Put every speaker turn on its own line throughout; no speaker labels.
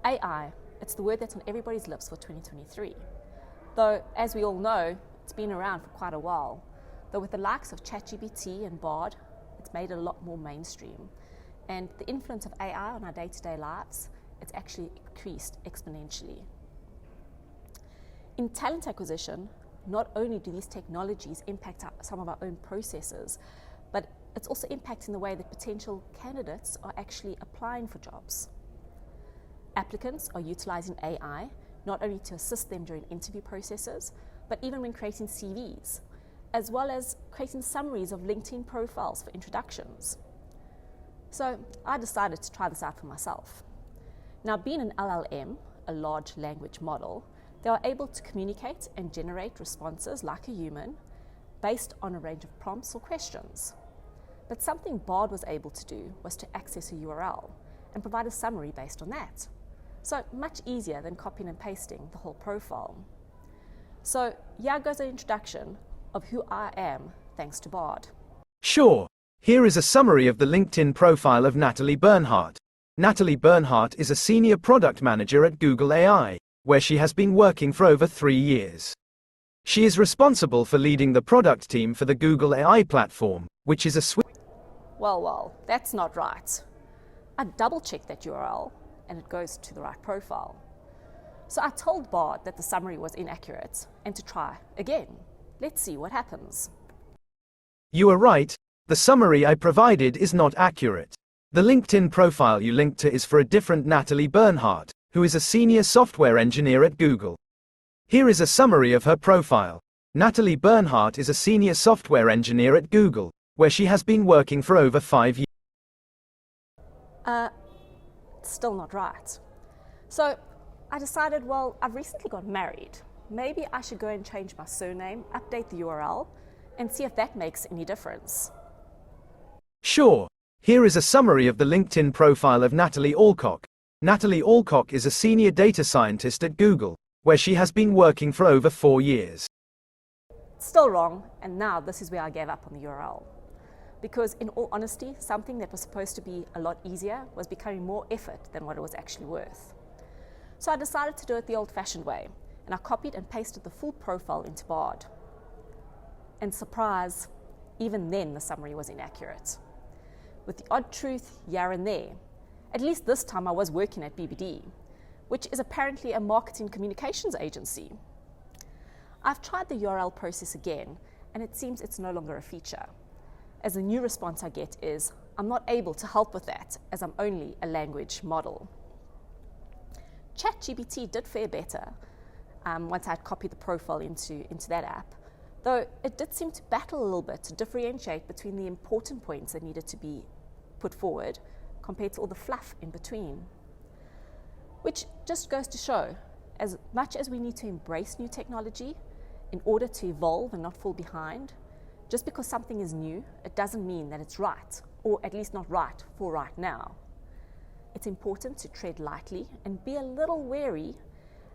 AI, it's the word that's on everybody's lips for 2023. Though, as we all know, it's been around for quite a while. Though with the likes of ChatGPT and Bard, it's made it a lot more mainstream. And the influence of AI on our day-to-day lives, it's actually increased exponentially. In talent acquisition, not only do these technologies impact some of our own processes, but it's also impacting the way that potential candidates are actually applying for jobs. Applicants are utilizing AI not only to assist them during interview processes, but even when creating CVs, as well as creating summaries of LinkedIn profiles for introductions. So I decided to try this out for myself. Now, being an LLM, a large language model, they are able to communicate and generate responses like a human based on a range of prompts or questions. But something Bard was able to do was to access a URL and provide a summary based on that. So much easier than copying and pasting the whole profile. So here goes an introduction of who I am thanks to Bard.
Sure. Here is a summary of the LinkedIn profile of Natalie Bernhardt. Natalie Bernhardt is a senior product manager at Google AI, where she has been working for over 3 years. She is responsible for leading the product team for the Google AI platform, which is a suite.
Well, that's not right. I double-checked that URL and it goes to the right profile. So I told Bard that the summary was inaccurate and to try again. Let's see what happens.
You are right. The summary I provided is not accurate. The LinkedIn profile you linked to is for a different Natalie Bernhardt, who is a senior software engineer at Google. Here is a summary of her profile. Natalie Bernhardt is a senior software engineer at Google, where she has been working for over 5 years.
Still not right. So I decided, well, I've recently got married. Maybe I should go and change my surname, update the URL, and see if that makes any difference.
Sure. Here is a summary of the LinkedIn profile of Natalie Allcock. Natalie Allcock is a senior data scientist at Google, where she has been working for over 4 years.
Still wrong, and now this is where I gave up on the URL. Because in all honesty, something that was supposed to be a lot easier was becoming more effort than what it was actually worth. So I decided to do it the old-fashioned way, and I copied and pasted the full profile into Bard. And surprise, even then the summary was inaccurate. With the odd truth here and there, at least this time I was working at BBD, which is apparently a marketing communications agency. I've tried the URL process again, and it seems it's no longer a feature. As the new response I get is, I'm not able to help with that, as I'm only a language model. ChatGPT did fare better once I'd copied the profile into that app, though it did seem to battle a little bit to differentiate between the important points that needed to be put forward compared to all the fluff in between. Which just goes to show, as much as we need to embrace new technology in order to evolve and not fall behind, just because something is new, it doesn't mean that it's right, or at least not right for right now. It's important to tread lightly and be a little wary,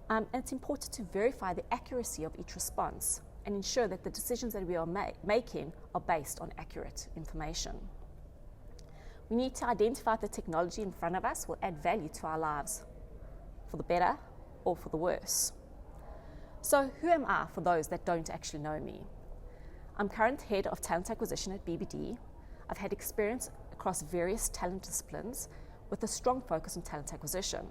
and it's important to verify the accuracy of each response and ensure that the decisions that we are making are based on accurate information. We need to identify if the technology in front of us will add value to our lives, for the better or for the worse. So who am I for those that don't actually know me? I'm current head of talent acquisition at BBD. I've had experience across various talent disciplines with a strong focus on talent acquisition,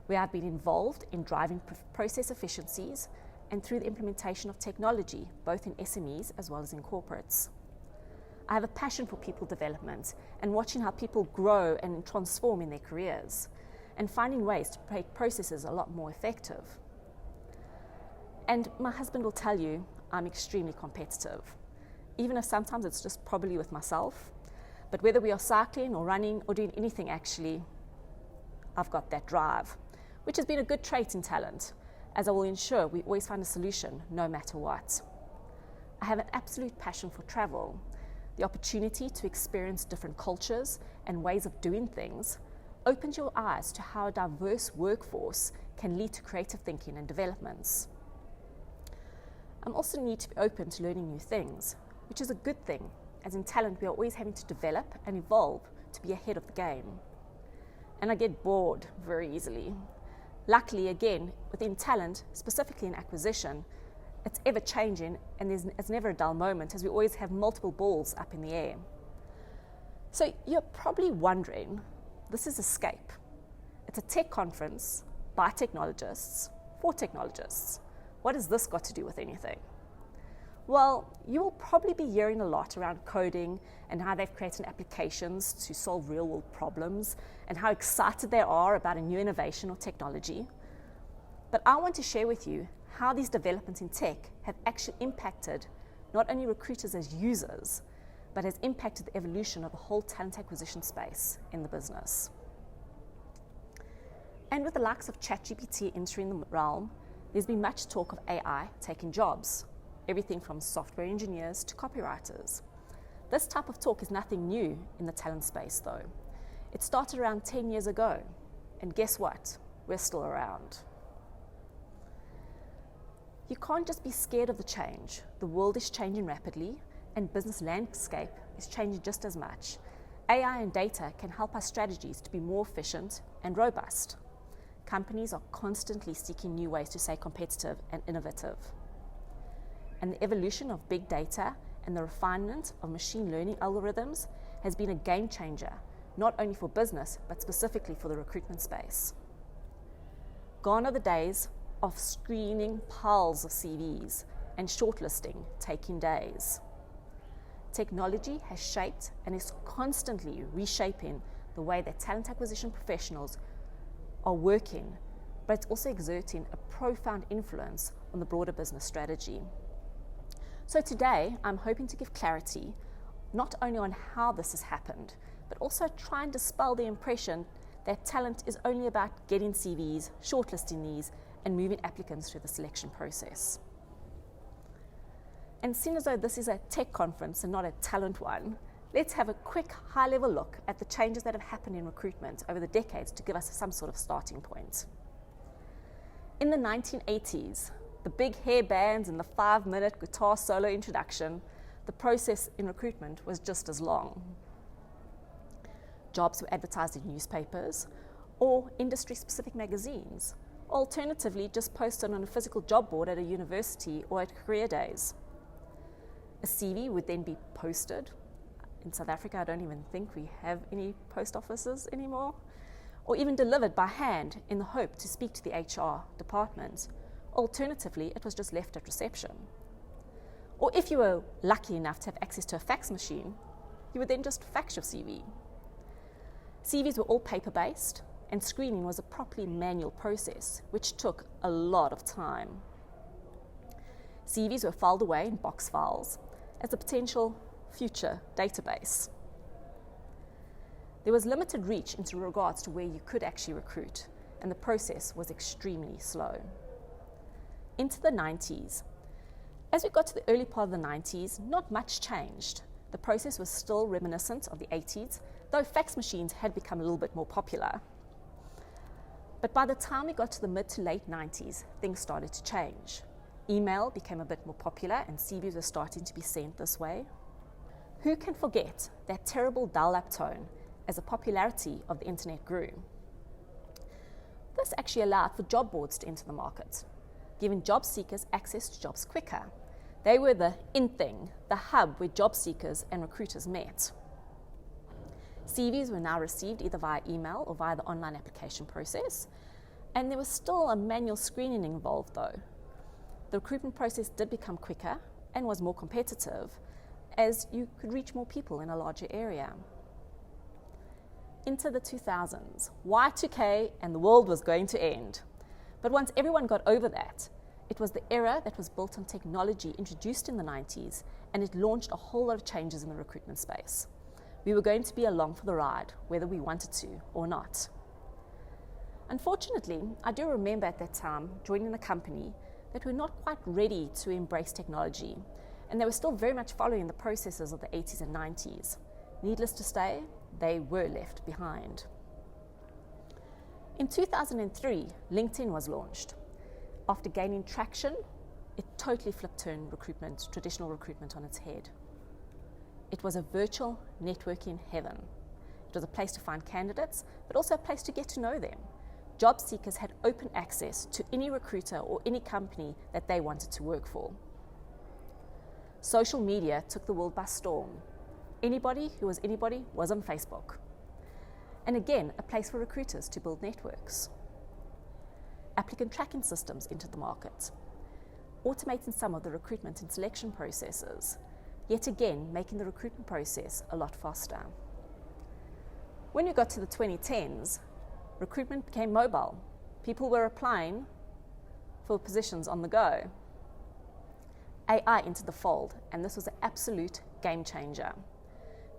where I've been involved in driving process efficiencies and through the implementation of technology, both in SMEs as well as in corporates. I have a passion for people development and watching how people grow and transform in their careers, and finding ways to make processes a lot more effective. And my husband will tell you I'm extremely competitive, even if sometimes it's just probably with myself. But whether we are cycling or running or doing anything actually, I've got that drive, which has been a good trait in talent, as I will ensure we always find a solution no matter what. I have an absolute passion for travel. The opportunity to experience different cultures and ways of doing things opens your eyes to how a diverse workforce can lead to creative thinking and developments. I also need to be open to learning new things, which is a good thing, as in talent we are always having to develop and evolve to be ahead of the game. and I get bored very easily. Luckily, again, within talent, specifically in acquisition, it's ever changing and it's never a dull moment, as we always have multiple balls up in the air. So you're probably wondering, this is Escape. It's a tech conference by technologists for technologists. What has this got to do with anything? Well, you will probably be hearing a lot around coding and how they've created applications to solve real-world problems and how excited they are about a new innovation or technology. But I want to share with you how these developments in tech have actually impacted not only recruiters as users, but has impacted the evolution of the whole talent acquisition space in the business. And with the likes of ChatGPT entering the realm, there's been much talk of AI taking jobs, everything from software engineers to copywriters. This type of talk is nothing new in the talent space though. It started around 10 years ago, and guess what? We're still around. You can't just be scared of the change. The world is changing rapidly, and business landscape is changing just as much. AI and data can help our strategies to be more efficient and robust. Companies are constantly seeking new ways to stay competitive and innovative. And the evolution of big data and the refinement of machine learning algorithms has been a game changer, not only for business, but specifically for the recruitment space. Gone are the days of screening piles of CVs and shortlisting taking days. Technology has shaped and is constantly reshaping the way that talent acquisition professionals are working, but it's also exerting a profound influence on the broader business strategy. So today, I'm hoping to give clarity not only on how this has happened, but also try and dispel the impression that talent is only about getting CVs, shortlisting these, and moving applicants through the selection process. And seeing as though this is a tech conference and not a talent one, let's have a quick high-level look at the changes that have happened in recruitment over the decades to give us some sort of starting point. In the 1980s, the big hair bands and the 5-minute guitar solo introduction, the process in recruitment was just as long. Jobs were advertised in newspapers or industry-specific magazines, or alternatively just posted on a physical job board at a university or at career days. A CV would then be posted. In South Africa, I don't even think we have any post offices anymore, or even delivered by hand in the hope to speak to the HR department. Alternatively, it was just left at reception. Or if you were lucky enough to have access to a fax machine, you would then just fax your CV. CVs were all paper-based, and screening was a properly manual process, which took a lot of time. CVs were filed away in box files as a potential future database. There was limited reach into regards to where you could actually recruit, and the process was extremely slow. Into the 90s. As we got to the early part of the 90s, not much changed. The process was still reminiscent of the 80s, though fax machines had become a little bit more popular. But by the time we got to the mid to late 90s, things started to change. Email became a bit more popular and CVs were starting to be sent this way. Who can forget that terrible dial-up tone as the popularity of the internet grew? This actually allowed for job boards to enter the market, giving job seekers access to jobs quicker. They were the in thing, the hub where job seekers and recruiters met. CVs were now received either via email or via the online application process, and there was still a manual screening involved though. The recruitment process did become quicker and was more competitive, as you could reach more people in a larger area. Into the 2000s, Y2K and the world was going to end. But once everyone got over that, it was the era that was built on technology introduced in the 90s, and it launched a whole lot of changes in the recruitment space. We were going to be along for the ride, whether we wanted to or not. Unfortunately, I do remember at that time joining a company that were not quite ready to embrace technology, and they were still very much following the processes of the 80s and 90s. Needless to say, they were left behind. In 2003, LinkedIn was launched. After gaining traction, it totally turned traditional recruitment on its head. It was a virtual networking heaven. It was a place to find candidates, but also a place to get to know them. Job seekers had open access to any recruiter or any company that they wanted to work for. Social media took the world by storm. Anybody who was anybody was on Facebook. And again, a place for recruiters to build networks. Applicant tracking systems entered the market, automating some of the recruitment and selection processes, yet again making the recruitment process a lot faster. When we got to the 2010s, recruitment became mobile. People were applying for positions on the go. AI entered the fold, and this was an absolute game changer.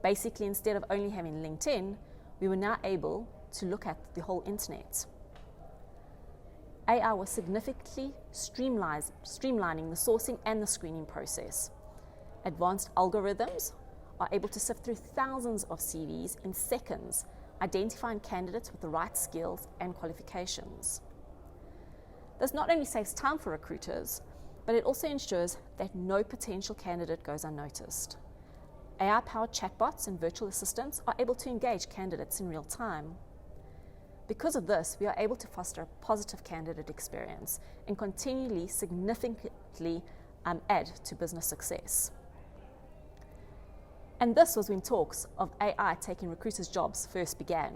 Basically, instead of only having LinkedIn, we were now able to look at the whole internet. AI was significantly streamlining the sourcing and the screening process. Advanced algorithms are able to sift through thousands of CVs in seconds, identifying candidates with the right skills and qualifications. This not only saves time for recruiters, but it also ensures that no potential candidate goes unnoticed. AI-powered chatbots and virtual assistants are able to engage candidates in real time. Because of this, we are able to foster a positive candidate experience and continually significantly add to business success. And this was when talks of AI taking recruiters' jobs first began.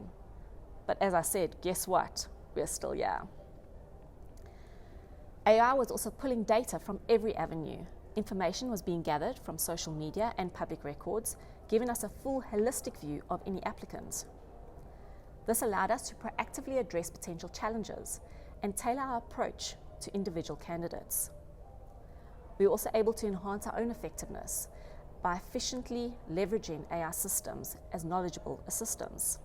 But as I said, guess what? We're still here. AI was also pulling data from every avenue. Information was being gathered from social media and public records, giving us a full holistic view of any applicant. This allowed us to proactively address potential challenges and tailor our approach to individual candidates. We were also able to enhance our own effectiveness by efficiently leveraging AI systems as knowledgeable assistants.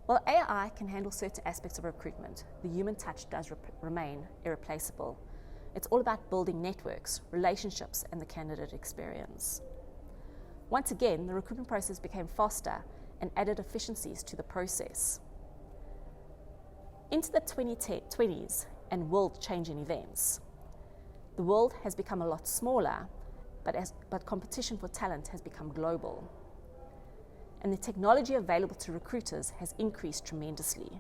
While AI can handle certain aspects of recruitment, the human touch does remain irreplaceable. It's all about building networks, relationships, and the candidate experience. Once again, the recruitment process became faster and added efficiencies to the process. Into the 2020s and world-changing events. The world has become a lot smaller, but competition for talent has become global. And the technology available to recruiters has increased tremendously.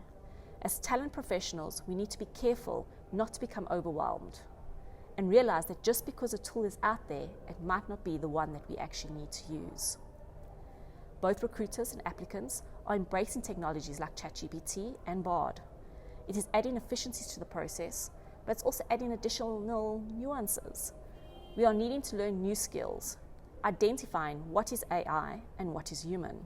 As talent professionals, we need to be careful not to become overwhelmed and realize that just because a tool is out there, it might not be the one that we actually need to use. Both recruiters and applicants are embracing technologies like ChatGPT and Bard. It is adding efficiencies to the process, but it's also adding additional nuances. We are needing to learn new skills, identifying what is AI and what is human.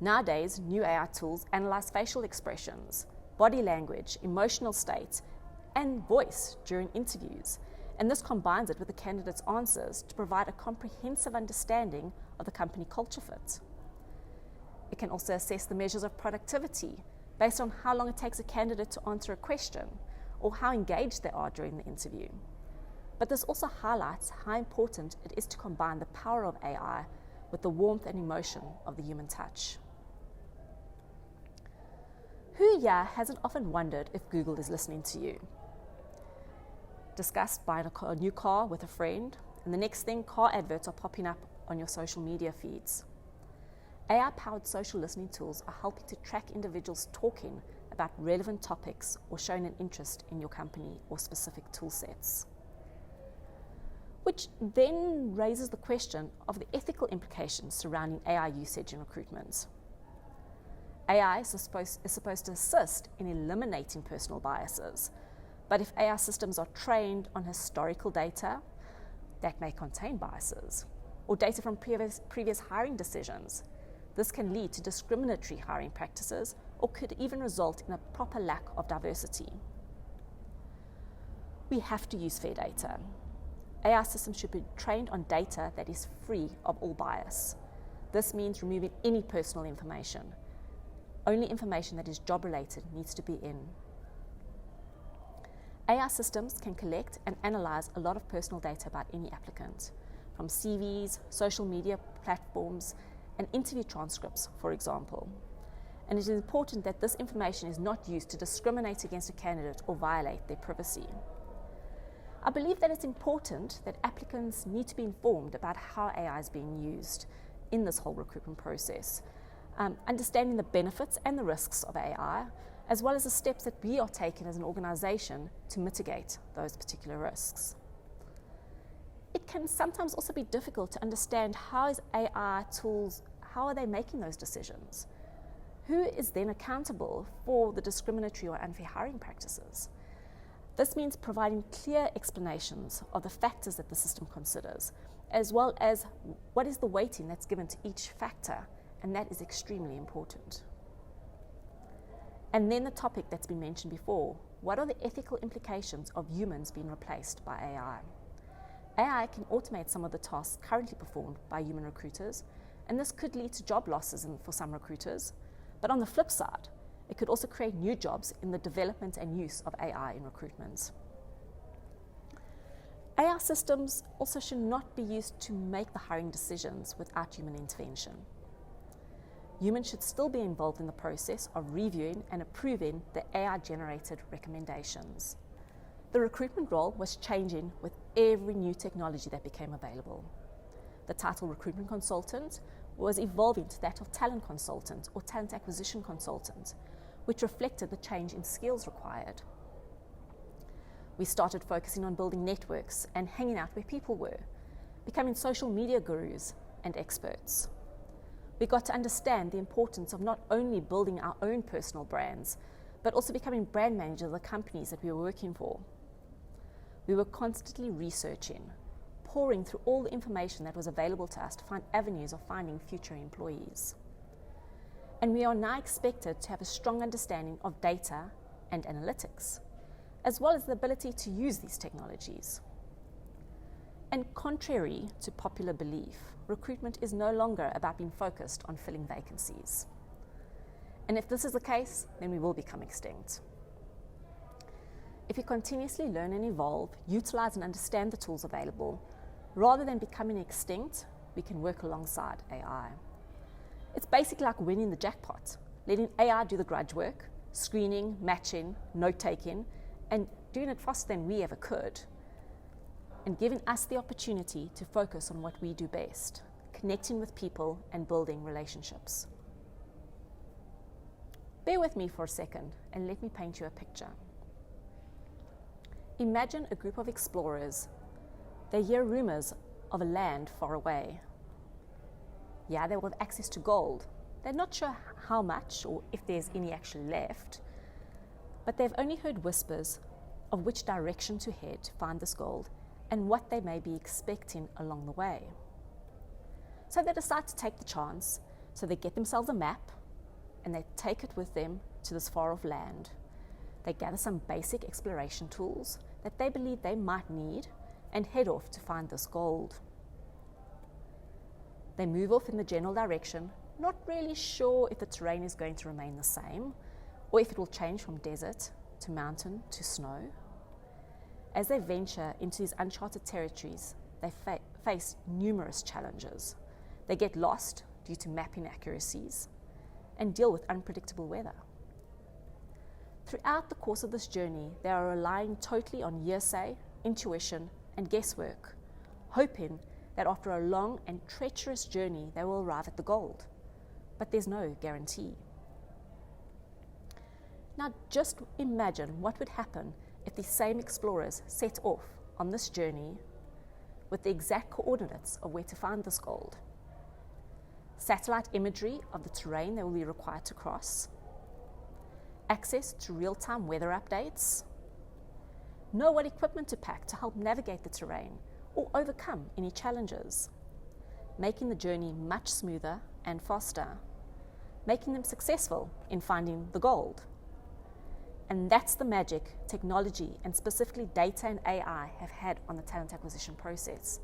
Nowadays, new AI tools analyze facial expressions, body language, emotional states, and voice during interviews, and this combines it with the candidate's answers to provide a comprehensive understanding of the company culture fit. It can also assess the measures of productivity based on how long it takes a candidate to answer a question or how engaged they are during the interview. But this also highlights how important it is to combine the power of AI with the warmth and emotion of the human touch. Who here hasn't often wondered if Google is listening to you? Discussed buying a new car with a friend, and the next thing, car adverts are popping up on your social media feeds. AI-powered social listening tools are helping to track individuals talking about relevant topics or showing an interest in your company or specific tool sets. Which then raises the question of the ethical implications surrounding AI usage in recruitment. AI is supposed to assist in eliminating personal biases, but if AI systems are trained on historical data, that may contain biases, or data from previous hiring decisions, this can lead to discriminatory hiring practices or could even result in a proper lack of diversity. We have to use fair data. AI systems should be trained on data that is free of all bias. This means removing any personal information. Only information that is job-related needs to be in. AI systems can collect and analyze a lot of personal data about any applicant, from CVs, social media platforms, and interview transcripts, for example. And it is important that this information is not used to discriminate against a candidate or violate their privacy. I believe that it's important that applicants need to be informed about how AI is being used in this whole recruitment process, understanding the benefits and the risks of AI, as well as the steps that we are taking as an organization to mitigate those particular risks. It can sometimes also be difficult to understand how is AI tools, how are they making those decisions? Who is then accountable for the discriminatory or unfair hiring practices? This means providing clear explanations of the factors that the system considers, as well as what is the weighting that's given to each factor, and that is extremely important. And then the topic that's been mentioned before, what are the ethical implications of humans being replaced by AI? AI can automate some of the tasks currently performed by human recruiters, and this could lead to job losses for some recruiters. But on the flip side, it could also create new jobs in the development and use of AI in recruitment. AI systems also should not be used to make the hiring decisions without human intervention. Humans should still be involved in the process of reviewing and approving the AI-generated recommendations. The recruitment role was changing with every new technology that became available. The title recruitment consultant was evolving to that of talent consultant or talent acquisition consultant, which reflected the change in skills required. We started focusing on building networks and hanging out where people were, becoming social media gurus and experts. We got to understand the importance of not only building our own personal brands, but also becoming brand managers of the companies that we were working for. We were constantly researching, poring through all the information that was available to us to find avenues of finding future employees. And we are now expected to have a strong understanding of data and analytics, as well as the ability to use these technologies. And contrary to popular belief, recruitment is no longer about being focused on filling vacancies. And if this is the case, then we will become extinct. If we continuously learn and evolve, utilize and understand the tools available, rather than becoming extinct, we can work alongside AI. It's basically like winning the jackpot, letting AI do the grudge work, screening, matching, note-taking, and doing it faster than we ever could, and giving us the opportunity to focus on what we do best, connecting with people and building relationships. Bear with me for a second and let me paint you a picture. Imagine a group of explorers. They hear rumors of a land far away. Yeah, they will have access to gold. They're not sure how much or if there's any actually left, but they've only heard whispers of which direction to head to find this gold and what they may be expecting along the way. So they decide to take the chance, so they get themselves a map and they take it with them to this far-off land. They gather some basic exploration tools that they believe they might need and head off to find this gold. They move off in the general direction, not really sure if the terrain is going to remain the same or if it will change from desert to mountain to snow. As they venture into these uncharted territories, they face numerous challenges. They get lost due to mapping accuracies and deal with unpredictable weather. Throughout the course of this journey, they are relying totally on hearsay, intuition, and guesswork, hoping that after a long and treacherous journey, they will arrive at the gold. But there's no guarantee. Now, just imagine what would happen if these same explorers set off on this journey with the exact coordinates of where to find this gold. Satellite imagery of the terrain they will be required to cross, access to real-time weather updates, know what equipment to pack to help navigate the terrain or overcome any challenges, making the journey much smoother and faster, making them successful in finding the gold. And that's the magic technology and specifically data and AI have had on the talent acquisition process.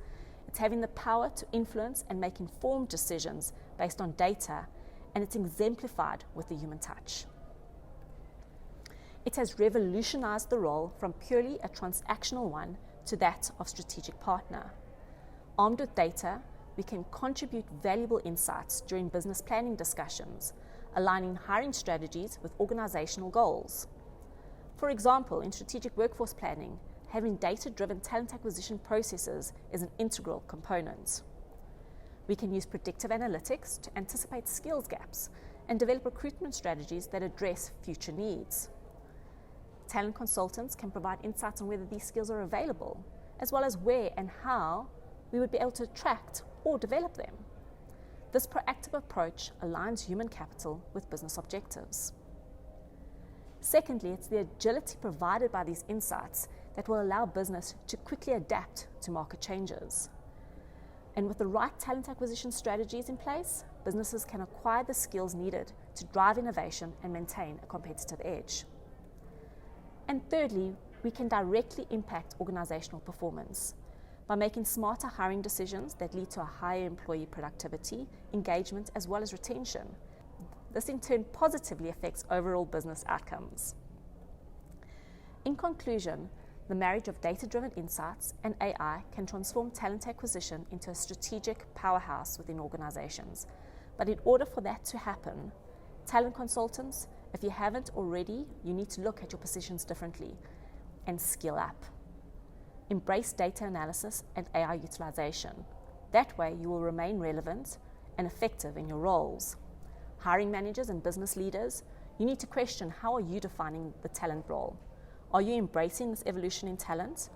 It's having the power to influence and make informed decisions based on data, and it's exemplified with the human touch. It has revolutionized the role from purely a transactional one to that of strategic partner. Armed with data, we can contribute valuable insights during business planning discussions, aligning hiring strategies with organizational goals. For example, in strategic workforce planning, having data-driven talent acquisition processes is an integral component. We can use predictive analytics to anticipate skills gaps and develop recruitment strategies that address future needs. Talent consultants can provide insights on whether these skills are available, as well as where and how we would be able to attract or develop them. This proactive approach aligns human capital with business objectives. Secondly, it's the agility provided by these insights that will allow business to quickly adapt to market changes. And with the right talent acquisition strategies in place, businesses can acquire the skills needed to drive innovation and maintain a competitive edge. And thirdly, we can directly impact organizational performance by making smarter hiring decisions that lead to a higher employee productivity, engagement, as well as retention. This in turn positively affects overall business outcomes. In conclusion, the marriage of data-driven insights and AI can transform talent acquisition into a strategic powerhouse within organizations. But in order for that to happen, talent consultants, if you haven't already, you need to look at your positions differently and skill up. Embrace data analysis and AI utilization. That way you will remain relevant and effective in your roles. Hiring managers and business leaders, you need to question, how are you defining the talent role? Are you embracing this evolution in talent?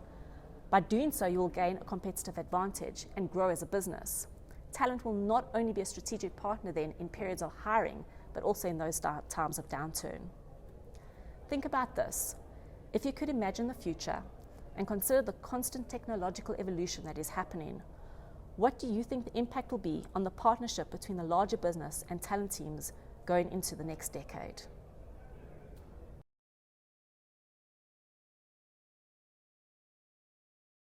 By doing so, you will gain a competitive advantage and grow as a business. Talent will not only be a strategic partner then in periods of hiring, but also in those times of downturn. Think about this. If you could imagine the future and consider the constant technological evolution that is happening, what do you think the impact will be on the partnership between the larger business and talent teams going into the next decade?